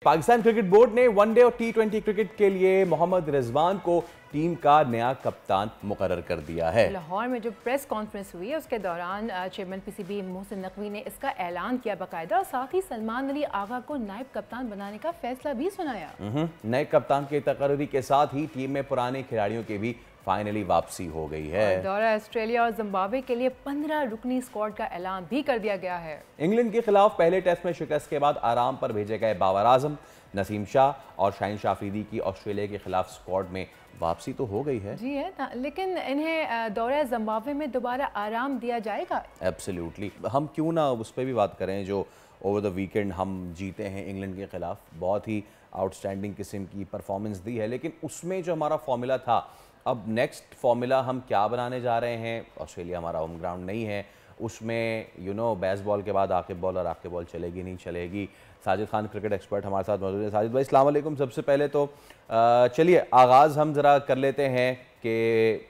Pakistan cricket board ने one day और टी20 cricket के लिए मोहम्मद रिजवान को टीम का नया कप्तान मुकर्रर कर दिया है। लाहौर में जो प्रेस कॉन्फ्रेंस हुई है उसके दौरान चेयरमैन पीसीबी मोहसिन नकवी ने इसका ऐलान किया बाकायदा, और साथ ही सलमान अली आगा को नायब कप्तान बनाने का फैसला भी सुनाया। नए कप्तान की तकर्री के साथ ही टीम में पुराने खिलाड़ियों की भी फाइनली वापसी हो गई है। दौरा ऑस्ट्रेलिया और जिम्बाब्वे के लिए 15 रुकनी स्क्वाड का ऐलान भी कर दिया गया है। इंग्लैंड के खिलाफ पहले टेस्ट में शिकस्त के बाद आराम पर भेजे गए बाबर आजम, नसीम शाह और शाहीन शाह अफरीदी की ऑस्ट्रेलिया के खिलाफ स्क्वाड में वापसी तो हो गई है। जी है ना, लेकिन इन्हें दौरा जिम्बाब्वे में दोबारा आराम दिया जाएगा। एब्सोल्युटली, हम क्यों ना उस पर भी बात करें जो ओवर द वीकेंड हम जीते हैं इंग्लैंड के खिलाफ। बहुत ही आउटस्टैंडिंग किस्म की परफॉर्मेंस दी है, लेकिन उसमें जो हमारा फॉर्मूला था, अब नेक्स्ट फॉर्मूला हम क्या बनाने जा रहे हैं। ऑस्ट्रेलिया हमारा होम ग्राउंड नहीं है, उसमें बेसबॉल के बाद आकिब बॉल और आकिब बॉल चलेगी नहीं चलेगी। साजिद खान क्रिकेट एक्सपर्ट हमारे साथ मौजूद है। साजिद भाई अस्सलाम वालेकुम। सबसे पहले तो चलिए आगाज़ हम ज़रा कर लेते हैं कि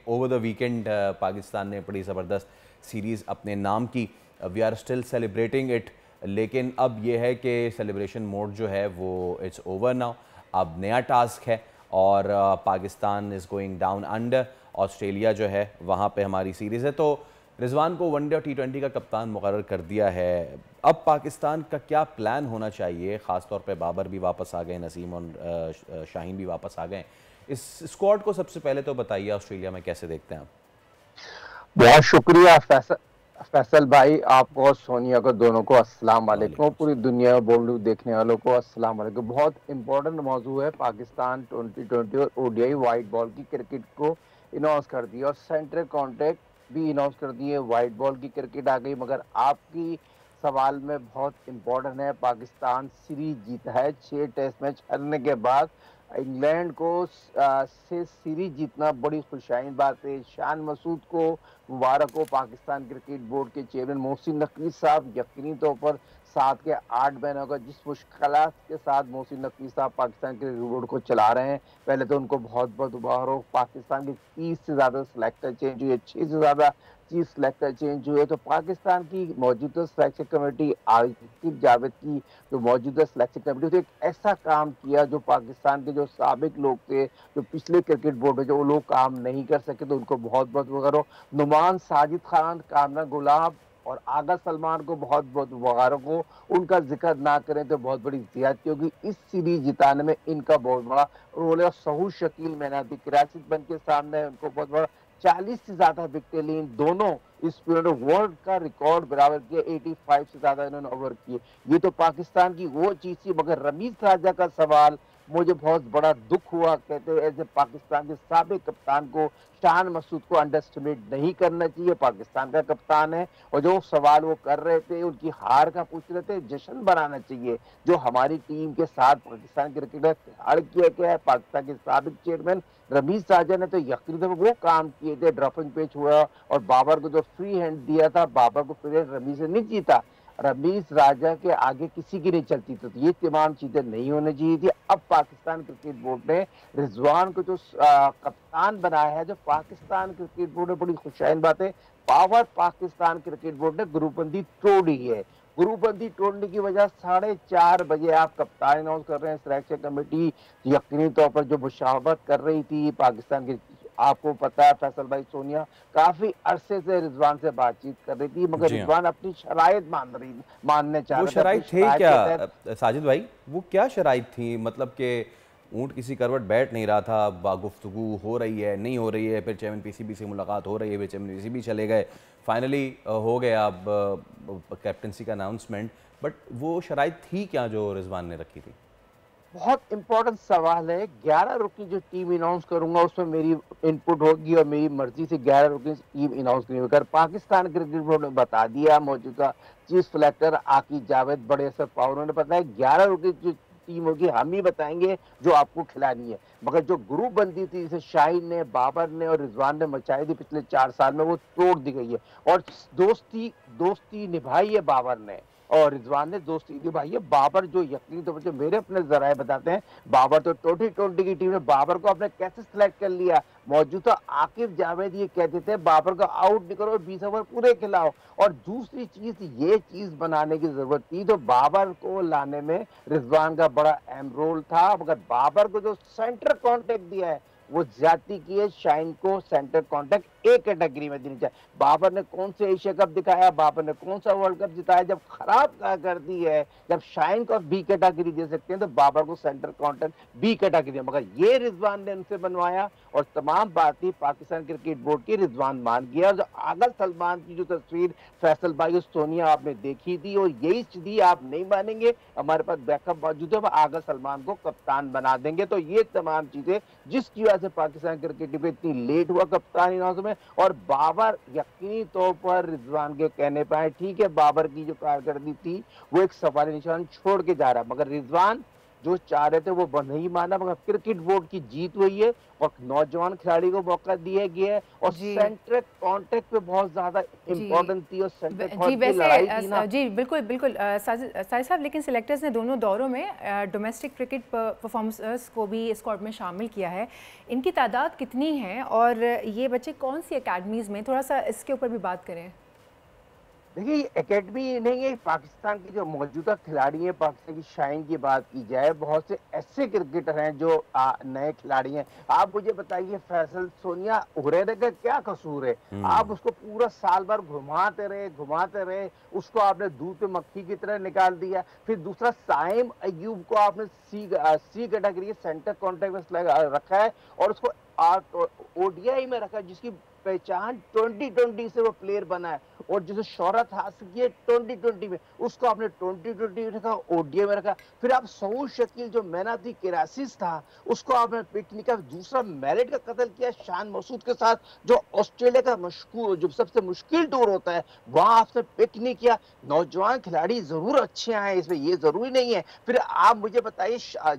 ओवर द वीकेंड पाकिस्तान ने बड़ी ज़बरदस्त सीरीज़ अपने नाम की। We are still celebrating it, लेकिन अब ये है कि सेलिब्रेशन मोड जो है वो इट्स ओवर नाउ। अब नया टास्क है और Pakistan is going down under. Australia जो है वहाँ पे हमारी सीरीज़ है, तो रिजवान को वनडे और टी20 का कप्तान मुकर्रर कर दिया है। अब पाकिस्तान का क्या प्लान होना चाहिए? ख़ास तौर पे बाबर भी वापस आ गए, नसीम और शाहीन भी वापस आ गए। इस स्क्वाड को सबसे पहले तो बताइए ऑस्ट्रेलिया में कैसे देखते हैं आप? बहुत शुक्रिया फैसल भाई, आपको और सोनिया को दोनों को अस्सलाम वालेकुम। पूरी दुनिया में बॉलीवुड देखने वालों को अस्सलाम वालेकुम। बहुत इंपॉर्टेंट मौजू है। पाकिस्तान 2020 और ओडीआई वाइट बॉल की क्रिकेट को अनाउंस कर दिया और सेंट्रल कॉन्ट्रैक्ट भी अनाउंस कर दिए। वाइट बॉल की क्रिकेट आ गई, मगर आपकी सवाल में बहुत इंपॉर्टेंट है। पाकिस्तान सीरीज जीता है 6 टेस्ट मैच हारने के बाद। इंग्लैंड को से सीरीज जीतना बड़ी खुशाइन बात है। शान मसूद को मुबारक हो। पाकिस्तान क्रिकेट बोर्ड के चेयरमैन मोहसिन नकवी साहब यकीनी तौर पर 7 के 8 महीनों का जिस मुश्किलात के साथ मोहसिन नकवी साहब पाकिस्तान क्रिकेट बोर्ड को चला रहे हैं, पहले तो उनको बहुत बहुत मुबारक हो। पाकिस्तान के 30 से ज़्यादा सिलेक्टर चेंज हुए, 6 से ज़्यादा चीफ सिलेक्टर चेंज हुए। तो पाकिस्तान की मौजूदा सिलेक्शन कमेटी, आकिब जावेद की जो मौजूदा सिलेक्शन कमेटी, तो एक ऐसा काम किया जो पाकिस्तान के जो साबिक लोग थे, जो पिछले क्रिकेट बोर्ड में जो वो लोग काम नहीं कर सके, तो उनको बहुत बहुत मुबारक हो। नुमान, साजिद खान, कामना गुलाब और आगा सलमान को बहुत बहुत मुबारक हो। उनका जिक्र ना करें तो बहुत बड़ी ज्यादती होगी। इस सीरीज जिताने में इनका बहुत बड़ा रोल है। सहूर शकील मैनाती कराची बन के सामने उनको बहुत बड़ा 40 से ज्यादा विकेट ली। दोनों इस पीरियड वर्ल्ड का रिकॉर्ड बराबर किया। 85 से ज्यादा इन्होंने ओवर किए। ये तो पाकिस्तान की वो चीज थी। मगर रमीज राजा का सवाल मुझे बहुत बड़ा दुख हुआ। कहते हुए ऐसे पाकिस्तान के साबिक कप्तान को, शान मसूद को अंडर एस्टिमेट नहीं करना चाहिए। पाकिस्तान का कप्तान है और जो सवाल वो कर रहे थे, उनकी हार का पूछ रहे थे, जश्न बनाना चाहिए। जो हमारी टीम के साथ पाकिस्तान क्रिकेटर खिलाड़ किया गया है, पाकिस्तान के साबिक चेयरमैन रमीज राजा ने तो यकीनन वो काम किए थे। ड्रॉपिंग पेच हुआ और बाबर को जो फ्री हैंड दिया था, बाबर को फ्री हैंड रमीज ने नहीं जीता। रमीज राजा के आगे किसी की नहीं चलती, तो ये तमाम चीजें नहीं होनी चाहिए थी। अब पाकिस्तान क्रिकेट बोर्ड ने रिजवान को जो कप्तान बनाया है, जो पाकिस्तान क्रिकेट बोर्ड में बड़ी खुशाइन बात है। पावर पाकिस्तान क्रिकेट बोर्ड ने ग्रुपबंदी तोड़ी है। ग्रुपबंदी तोड़ने की वजह 4:30 बजे आप कप्तान अनाउंस कर रहे हैं। सिलेक्शन कमेटी यकीनी तौर पर जो मुशावरत कर रही थी पाकिस्तान की, आपको पता है फैसल भाई, सोनिया काफी अरसे से रिजवान से बातचीत कर रही थी, मगर रिजवान अपनी शराइत मानने चाह रहे थे। वो शराइत थे क्या साजिद भाई? वो क्या शराइत थी? मतलब कि ऊँट किसी करवट बैठ नहीं रहा था, गुफ्तगू हो रही है, नहीं हो रही है, फिर चेयरमैन पीसीबी से मुलाकात हो रही है, फिर चेयरमैन पीसीबी चले गए, फाइनली हो गया अब कैप्टनसी का अनाउंसमेंट। बट वो शराइत थी क्या जो रिजवान ने रखी थी? बहुत इंपॉर्टेंट सवाल है। 11 रुकनी जो टीम अनाउंस करूंगा उसमें मेरी इनपुट होगी और मेरी मर्जी से 11 रुकनी टीम अनाउंस नहीं होकर पाकिस्तान क्रिकेट बोर्ड ने बता दिया। मौजूदा चीफ सिलेक्टर आकिब जावेद बड़े असर पावर, उन्होंने बताया 11 रुकनी जो टीम होगी हम ही बताएंगे जो आपको खिलानी है। मगर जो ग्रुप बंदी थी, जिसे शाहीन ने, बाबर ने और रिजवान ने मचाई थी पिछले 4 साल में, वो तोड़ दी गई है। और दोस्ती निभाई है बाबर ने। और रिजवान ने दोस्ती की। भाई ये बाबर जो यकीनी तौर पर मेरे अपने जराए बताते हैं, बाबर तो 2020 की टीम ने बाबर को आपने कैसे सिलेक्ट कर लिया। मौजूदा आकिब जावेद ये कहते थे बाबर को आउट नहीं करो, 20 ओवर पूरे खिलाओ। और दूसरी चीज ये चीज बनाने की जरूरत थी, तो बाबर को लाने में रिजवान का बड़ा अहम रोल था। मगर बाबर को जो सेंटर कॉन्टेक्ट दिया है वो ज्यादा की है। शाइन को सेंटर कॉन्टेक्ट ए कैटेगरी में देनी चाहिए। बाबर ने कौन से एशिया कप दिखाया, बाबर ने कौन सा वर्ल्ड कप जिताया, जब खराब कर दी है, जब शाइन को बी कैटेगरी दे सकते हैं तो बाबर को सेंटर कॉन्टेक्ट बी कैटेगरी। मगर ये रिजवान ने उनसे बनवाया और तमाम बात ही पाकिस्तान क्रिकेट बोर्ड की रिजवान मान गया। और जो आगल सलमान की जो तस्वीर फैसल भाई और सोनिया आपने देखी थी, और यही स्थिति आप नहीं मानेंगे, हमारे पास बैकअप मौजूद है, आगल सलमान को कप्तान बना देंगे। तो ये तमाम चीजें जिसकी वजह से पाकिस्तान क्रिकेट टीम इतनी लेट हुआ कप्तानी में। और बाबर यकीनी तौर पर रिजवान के कहने पाए, ठीक है बाबर की जो कारकर्दगी थी वो एक सवाल निशान छोड़ के जा रहा, मगर रिजवान जो चाह रहे थे वो नहीं माना। मगर क्रिकेट बोर्ड की जीत हुई है और नौजवान खिलाड़ी को मौका दिया गया है। और सेंटर कॉन्टेक्ट पे बहुत ज्यादा इम्पोर्टेंट थी और सेंटर जी वैसे जी बिल्कुल बिल्कुल साजिद साहब, लेकिन सिलेक्टर्स ने दोनों दौरों में डोमेस्टिक क्रिकेट परफॉर्मेंस को भी स्क्वाड में शामिल किया है। इनकी तादाद कितनी है और ये बच्चे कौन सी अकेडमीज़ में, थोड़ा सा इसके ऊपर भी बात करें। देखिए एकेडमी नहीं है, पाकिस्तान की जो मौजूदा खिलाड़ी हैं, पाकिस्तान की शाइन की बात की जाए, बहुत से ऐसे क्रिकेटर हैं जो नए खिलाड़ी हैं। आप मुझे बताइए फैसल, सोनिया हुरैरा का क्या कसूर है? आप उसको पूरा साल भर घुमाते रहे, उसको आपने दूध पे मक्खी की तरह निकाल दिया। फिर दूसरा साइम अयूब को आपने सी कैटेगरी सेंटर कॉन्ट्रैक्ट में रखा है और उसको ओडीआई में रखा है, जिसकी पहचान 2020 से वो प्लेयर बना है और जिसे शोहरत हासिल की है 2020 में, उसको आपने 2020 में रखा, ओडीआई में रखा। फिर आप सऊद शकील जो मैन ऑफ द क्राइसिस था उसको आपने पिक नहीं किया। दूसरा मेरिट का कत्ल किया शान मसूद के साथ, जो ऑस्ट्रेलिया का मशहूर जो सबसे मुश्किल टूर होता है, वहां आपने पिक नहीं किया। नौजवान खिलाड़ी जरूर अच्छे आए इसमें, ये जरूरी नहीं है। फिर आप मुझे बताइए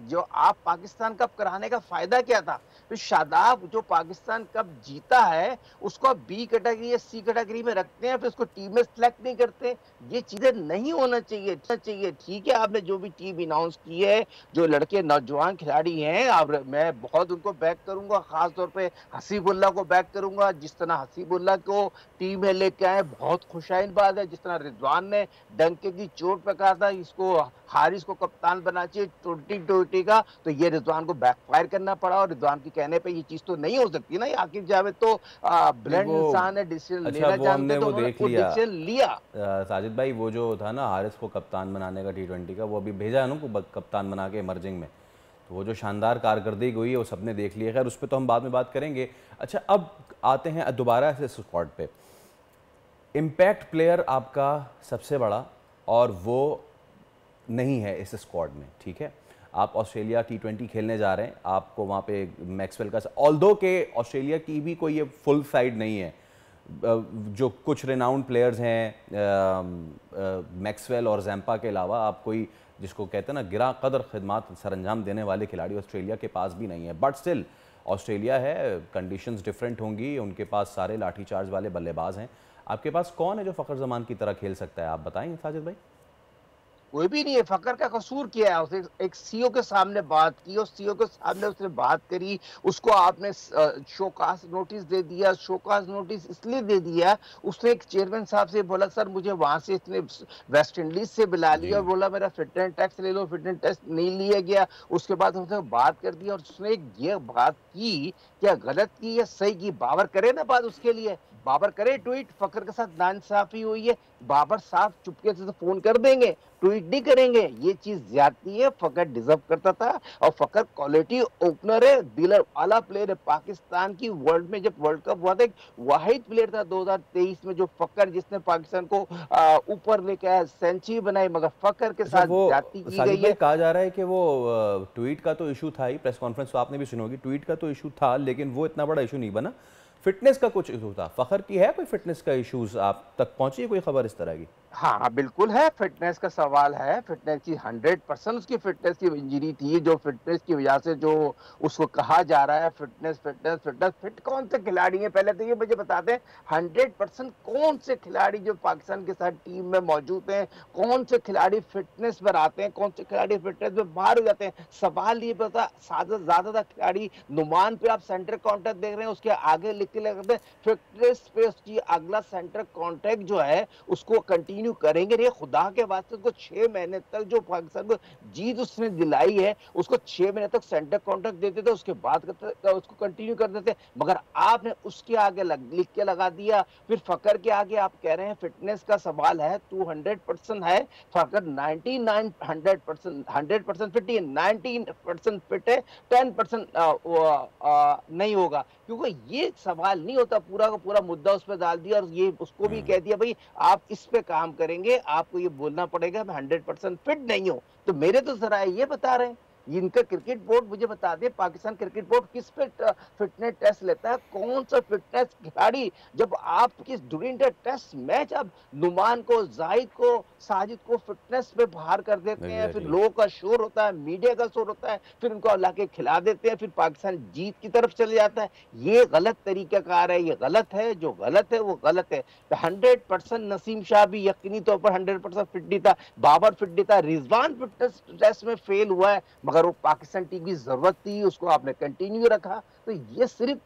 जो आप पाकिस्तान कप कराने का फायदा क्या था? फिर शादाब जो पाकिस्तान कप जीता है उसको बी कैटेगरी या सी कैटेगरी में रखते हैं, फिर उसको टीम में सिलेक्ट नहीं करते। ये चीजें नहीं होना चाहिए। ठीक है आपने जो भी टीम अनाउंस की है, जो लड़के नौजवान खिलाड़ी हैं, मैं बहुत उनको बैक करूंगा, खासतौर पे हसीबुल्लाह को बैक करूंगा। जिस तरह हसीबुल्लाह को टीम में लेके आए बहुत खुशाइन बात है। जिस तरह रिजवान ने डंके की चोट पे कहा था इसको हारिस को कप्तान बना चाहिए 2020 का, तो ये रिजवान को बैकफायर करना पड़ा और रिजवान के कहने पे ये चीज तो नहीं हो सकती ना। आकिब जावेद तो ब्लेंड इंसान है, डिसीजन लेना जानते, तो देख लिया डिसीजन लिया। साजिद भाई वो जो था ना हारिस को कप्तान बनाने का T20 का, वो अभी भेजा है ना कप्तान बना के इमर्जिंग में, तो वो जो शानदार कारकर्दगी हुई है वो सबने देख लिया। खैर उस पर तो हम बाद में बात करेंगे। अच्छा अब आते हैं दोबारा से स्क्वाड पे। इम्पैक्ट प्लेयर आपका सबसे बड़ा और वो नहीं है इस स्क्वाड में, ठीक है। आप ऑस्ट्रेलिया T20 खेलने जा रहे हैं, आपको वहाँ पे मैक्सवेल का, ऑल्दो के ऑस्ट्रेलिया की भी कोई ये फुल साइड नहीं है, जो कुछ रिनाउंड प्लेयर्स हैं मैक्सवेल और जैम्पा के अलावा, आप कोई जिसको कहते हैं ना गिरा कदर खिदमात सरंजाम देने वाले खिलाड़ी ऑस्ट्रेलिया के पास भी नहीं है। बट स्टिल ऑस्ट्रेलिया है, कंडीशंस डिफरेंट होंगी, उनके पास सारे लाठी चार्ज वाले बल्लेबाज हैं। आपके पास कौन है जो फ़खर जमान की तरह खेल सकता है, आप बताएं साजिद भाई। कोई भी नहीं है। फकर का कसूर किया है? उसने एक सीओ के सामने बात की और सीओ के सामने उसने बात करी, उसको आपने शोकास नोटिस दे दिया। शोकास नोटिस इसलिए दे दिया, उसने एक चेयरमैन साहब से बोला सर मुझे वहां से इसने वेस्ट इंडीज से बुला लिया और बोला मेरा फिटनेस टेस्ट ले लो, फिटनेस टेस्ट नहीं लिया गया। उसके बाद उसने बात कर दी और उसने ये बात की, क्या गलत की या सही की? बाबर करे ना बात, उसके लिए बाबर करे ट्वीट, फकर के साथ नाइंसाफी हुई है, बाबर साफ चुपके से फोन कर देंगे, ट्वीट नहीं करेंगे। ये चीज ज्यादती है। फकर डिजर्व करता था और फकर क्वालिटी ओपनर है, डीलर वाला प्लेयर है। पाकिस्तान की वर्ल्ड में जब वर्ल्ड कप हुआ था एक वाहिद प्लेयर था 2023 में जो फकर, जिसने पाकिस्तान को ऊपर लेके आया, सेंचुरी बनाई, मगर फकर के साथ ज्यादती की गई है। कहा जा रहा है कि वो ट्वीट का तो इशू था ही, प्रेस कॉन्फ्रेंस तो आपने भी सुनी होगी, ट्वीट का तो इशू था लेकिन वो इतना बड़ा इशू नहीं बना। फिटनेस का कुछ इशू था, फ़खर की है कोई फिटनेस का इशूज़, आप तक पहुंची है कोई खबर इस तरह की? हाँ बिल्कुल है, फिटनेस का सवाल है। फिटनेस की 100% उसकी फिटनेस की इंजरी थी, जो फिटनेस की वजह से जो उसको कहा जा रहा है फिटनेस फिटनेस फिटनेस। फिट कौन से खिलाड़ी हैं पहले तो ये मुझे बता दें। 100% कौन से खिलाड़ी जो पाकिस्तान के साथ टीम में मौजूद हैं, कौन से खिलाड़ी फिटनेस पर आते हैं, कौन से खिलाड़ी फिटनेस में बाहर हो जाते हैं। सवाल ये पता ज्यादातर खिलाड़ी नुमान पे आप सेंटर कॉन्टैक्ट देख रहे हैं, उसके आगे लिख के लगाते हैं फिटनेस पे उसकी अगला सेंटर कॉन्टैक्ट जो है उसको कंटिन्यू करेंगे। रे खुदा के वास्ते उसको 6 महीने तक जो पाकिस्तान को जीत उसने दिलाई है उसको 6 महीने तक सेंटर कॉन्ट्रैक्ट देते थे, उसके बाद उसको कंटिन्यू कर देते। मगर आपने उसके आगे लिख के लगा दिया। फिर फकर के आगे आप कह रहे हैं फिटनेस का सवाल है। 200% है, फकर 99 100% फिट है, 19% फिट है, 10% नहीं होगा। क्योंकि ये सवाल नहीं होता, पूरा का पूरा मुद्दा उस पर डाल दिया और ये उसको भी कह दिया भाई आप इस पे काम करेंगे, आपको ये बोलना पड़ेगा मैं 100% फिट नहीं हूं। तो मेरे तो जरा ये बता रहे हैं, इनका क्रिकेट बोर्ड मुझे बता दे, पाकिस्तान क्रिकेट बोर्ड किस पे फिटनेस टेस्ट लेता है, कौन सा फिटनेस खिलाड़ी। जब आप किस ड्यूरिंग द टेस्ट मैच आप नुमान को, जाहिद को, साजिद को फिटनेस पे बाहर कर देते हैं, फिर लोगों का शोर होता है, मीडिया का शोर होता है, फिर उनको ला के खिला देते हैं, फिर पाकिस्तान जीत की तरफ चले जाता है। ये गलत तरीकाकार है, ये गलत है। जो गलत है वो गलत है। 100% नसीम शाह भी यकीनी तौर पर 100% फिट नहीं था, बाबर फिट नहीं था, रिजवान फिटनेस टेस्ट में फेल हुआ है, मगर वो पाकिस्तान टीम की जरूरत थी, उसको आपने कंटिन्यू रखा। तो ये सिर्फ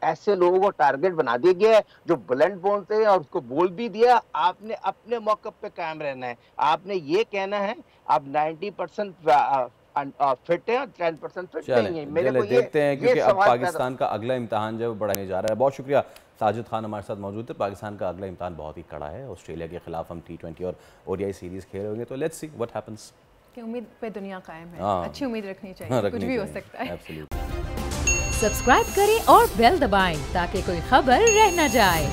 ऐसे लोगों को टारगेट बना दिया गया है जो बुलंद बोलते हैं और उसको बोल भी दिया। आपने अपने मौके पे कायम रहना है, आपने ये कहना है आप 90% फिट है, 10% फिट नहीं है। मेरे को देखते हैं क्योंकि अब पाकिस्तान का अगला इम्तिहान जो बढ़ाने जा रहा है। बहुत शुक्रिया साजिद खान हमारे साथ मौजूद है। पाकिस्तान का अगला इम्तिहान बहुत ही कड़ा है, ऑस्ट्रेलिया के खिलाफ हम T20 और ODI सीरीज खेल होंगे, तो लेट्स सी व्हाट हैपेंस। उम्मीद पे दुनिया कायम है, अच्छी उम्मीद रखनी चाहिए, कुछ भी हो सकता है। सब्सक्राइब करें और बेल दबाएं ताकि कोई खबर रह न जाए।